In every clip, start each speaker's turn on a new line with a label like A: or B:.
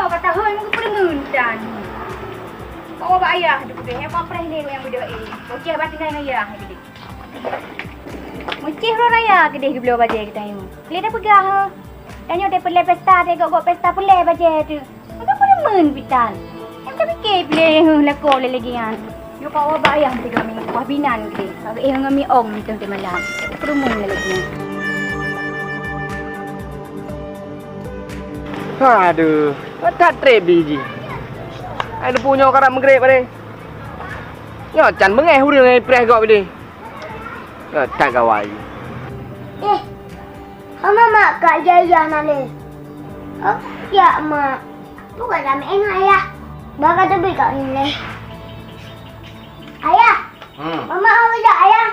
A: Nyo kata hoi muka perengun dan. Kau bawa ayah tu ke? Apa pernah ni yang berdua eh? Bocah bat tinggal dengan ayah ni. Mucih ro raya ke deh belum baje kita ni. Kelih dah pegah ha. Dan nyo dah pelai pesta tengok pesta pelai baje tu. Muka perengun pitan. Em tak fikir pelai lako lagi kan. Yo kau bawa ayah tu kami kuah binan ke. Kau ngami ong tu malam. Perengun lagi.
B: Aduh, tak trip biji. Ada punya karak menggrep pada. Ya, can mengeh huri ngai preh gak beli. Ya, tak kawai.
C: Mama mak kak jaya nale. Oh, ya mak. Bukan kami ayah. Bakal tu beli kak ni. Ayah. Mama mau ajak ayah.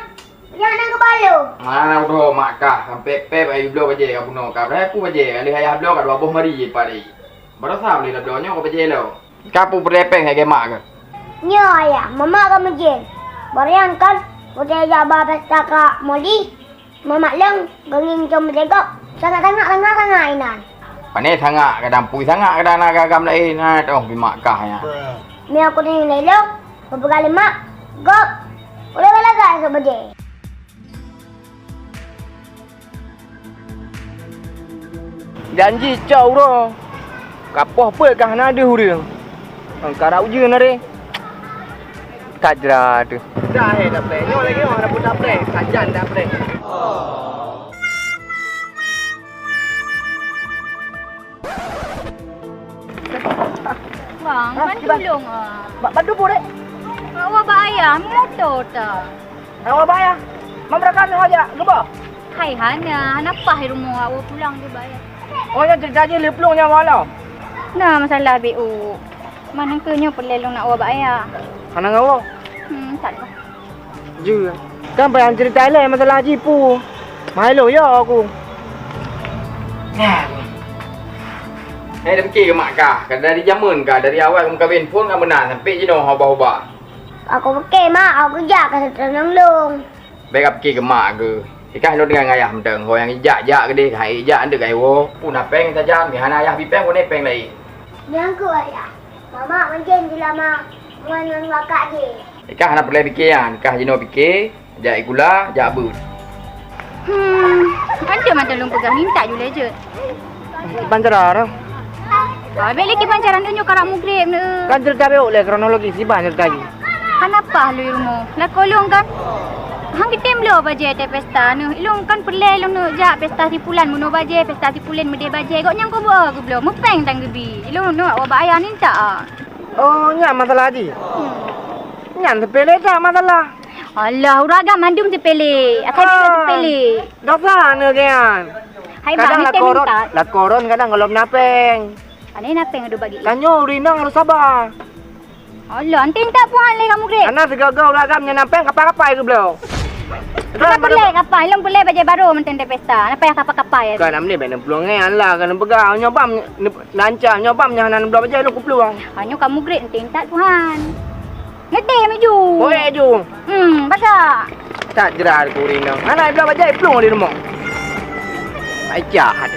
C: Jangan ke balu.
B: Mana udah mak kah sampai pep ai blo baje ka puno ka bre aku baje ali ayah blo ka dua boh mari je pari. Baru sah beli dah blonya ko baje lo. Kapu berepeng hai ke mak ke.
C: Nyo ayah, mama akan menjen. Barian kan, udah jabah pesta kak Moli. Mama leng, genging jom berjegok. Sangat-sangat inan.
B: Pane sangak kadang pui sangak kadang nak agam lain. Ha toh bi mak kah ya.
C: Ni aku ni lelok, beberapa kali mak. Gop. Udah galaga sebaje.
B: Janji cau ro. Kapoh pe kah na ada huri. Angkara uji na re. Kajra tu. Dah dah play. Nyo lagi orang dah pun dah play. Kajan dah play.
A: Bang, kan tolong ah.
B: Bantu pun dek.
A: Awak bawa ayah motor tak?
B: Awak bayar. Memberakan aja. Gebah.
A: Hai Hana, kenapa rumah awak pulang dia bayar?
B: Oh ya jadi leplongnya walau.
A: Nah, masalah BU. Mana kenyo pelelong nak awak bayar?
B: Kana ngawo.
A: Tak apa.
B: Je. Kan bayang cerita lain masalah jipu. Mailo ya aku. Dah fikir ke mak kah? Kan dari zaman kah dari awal kamu kahwin pun kamu nak sampai je noh ubah-ubah.
C: Aku pakai mak, aku kerja kat tenang long.
B: Baik fikir ke mak ke? Ikan lo dengan ayah menteng. Ho yang ijak-jak ke dia, hai ijak ande kai wo. Pun apeng saja, ni hana ayah bipeng pun nepeng lain.
C: Yang ku ayah. Mama menjen je lama. Dengan kakak je.
B: Ikan hana perlu fikir kan? Kah jino fikir, jak gula, jak but.
A: Ada mata long pegang minta jule je.
B: Pancara dah.
A: Balik lagi pancaran tu karak mugrib ni.
B: Kan cerita beok le kronologi si ban cerita lagi.
A: Kenapa lu rumah? Lah kolong kan? Hang kita melo baje te pesta ni. Ilung kan pelai long nak jak pesta tipulan muno baje, pesta tipulan mede baje. Kok nyang ko buat ke belum? Mepeng tang gebi. Ilung nak awak bayar ni tak ah.
B: Oh, nyak masalah di. Nyak sepele tak masalah.
A: Allah, uraga mandum sepele. Akai bisa sepele.
B: Dosa ne kan.
A: Hai bang,
B: Kadang
A: kita
B: koron,
A: minta.
B: lah koron kadang kalau napeng.
A: Ane napeng ada bagi.
B: Kanyo rinang harus sabar.
A: Allah, ante tak puan le kamu grek.
B: Karena segala ragam nya napeng kapai-kapai ke belum.
A: Kita pelai kapai, ilung pelai baje baru mentende pesta. Napa yang kapai-kapai ya?
B: Kan amne ben peluang ngan lah kan pegang nyobam lancar nyobam nya hanan belum baje lu peluang.
A: Hanya kamu grek ante tak puan. Ngedeh meju.
B: Oh eju.
A: Baga.
B: Tak jerar ku rinang. Ana belum baje peluang di rumah. Ai jahat.